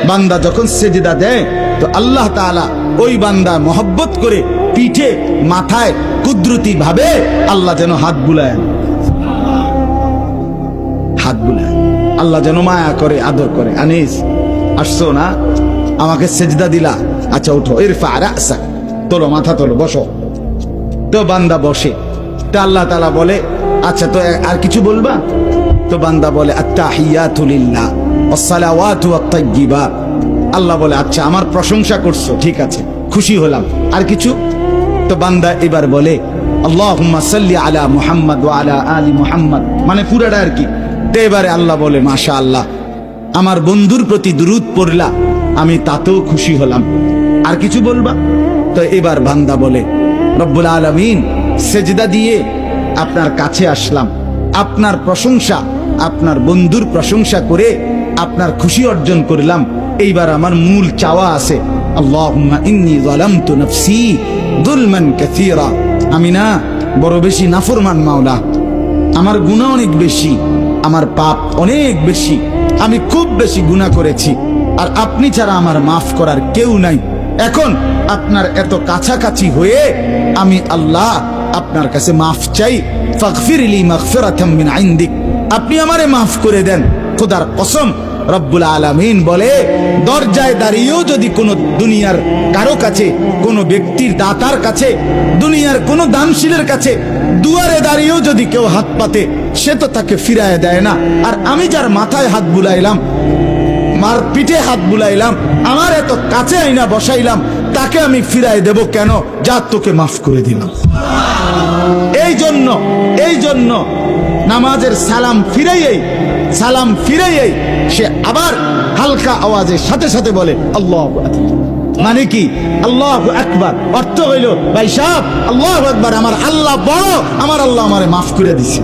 বান্দা যখন সেজদা দেয় তো আল্লাহ তাআলা ওই বান্দা মহব্বত করে পিঠে মাথায় কুদরতি ভাবে আল্লাহ যেন হাত বুলায়, হাত বুলায়, আল্লাহ যেন মায়া করে, আদর করে। আনিস আসছো না, আমাকে সেজদা দিলা, আচ্ছা উঠো, ইরফা রাসাক, তোলো মাথা তোলো, বসো। তো বান্দা বসে, তো আল্লাহ তাআলা বলে আচ্ছা তো আর কিছু বলবা? তো বান্দা বলে আত্তাহিয়াতু লিল্লাহ ওয়াসসালাওয়াতু ওয়াত-তাইয়্যিবাত। আল্লাহ বলে আচ্ছা আমার প্রশংসা করছো, ঠিক আছে, খুশি হলাম, আর কিছু? তো বান্দা এবার বলে আল্লাহুম্মা সাল্লি আলা মুহাম্মদ ওয়া আলা আলি মুহাম্মদ, মানে পুরাটা আর কি। তো এবারে আল্লাহ বলে মাশাআল্লাহ, আমার বন্ধুর প্রতি দুরূদ পড়লা, আমি তাতেও খুশি হলাম, আর কিছু বলবা? তো এবার বান্দা বলে রব্বুল আলামিন, সেজদা দিয়ে আপনার কাছে আসলাম, আপনার প্রশংসা, আপনার বন্ধুর প্রশংসা করে আপনার খুশি অর্জন করলাম। এইবার আমার মূল চাওয়া আছে, আল্লাহুম্মা ইন্নী যালামতু নাফসি যুলমান কাসীরা, আমি না বড় বেশি নাফরমান মাওলা, আমার গুনাহ অনেক বেশি, আমার পাপ অনেক বেশি, আমি খুব বেশি গুনাহ করেছি, আর আপনি ছাড়া আমার মাফ করার কেউ নাই। এখন আপনার এত কাছাকাছি হয়ে আমি আল্লাহ আপনার কাছে মাফ চাই, ফাগফিরলি মাগফিরাতাম মিন ইনদিক, আপনি আমারে মাফ করে দেন। খোদার কসম, রব্বুল আলামিন বলে দরজায় দাঁড়িয়েও যদি কোনো দুনিয়ার কারো কাছে, কোনো ব্যক্তির দাতার কাছে, দুনিয়ার কোনো দানশীলের কাছে দুয়ারে দাঁড়িয়েও যদি কেউ হাত পাতে, সে তো তাকে ফিরায় দেয় না। আর আমি যার মাথায় হাত বুলাইলাম, মার পিঠে হাত বুলাইলাম, আমার এত কাছে আইনা বসাইলাম, তাকে আমি ফিরায় দেব কেন? যা তোকে মাফ করে দিলাম। এই জন্য নামাজের সালাম ফিরাইয়েই সে আবার হালকা আওয়াজের সাথে সাথে বলে আল্লাহু আকবার। মানে কি আল্লাহু আকবার? অর্থ হইল ভাই সাহেব আল্লাহু আকবার, আমার আল্লাহ বড়, আমার আল্লাহ আমারে মাফ করে দিছে।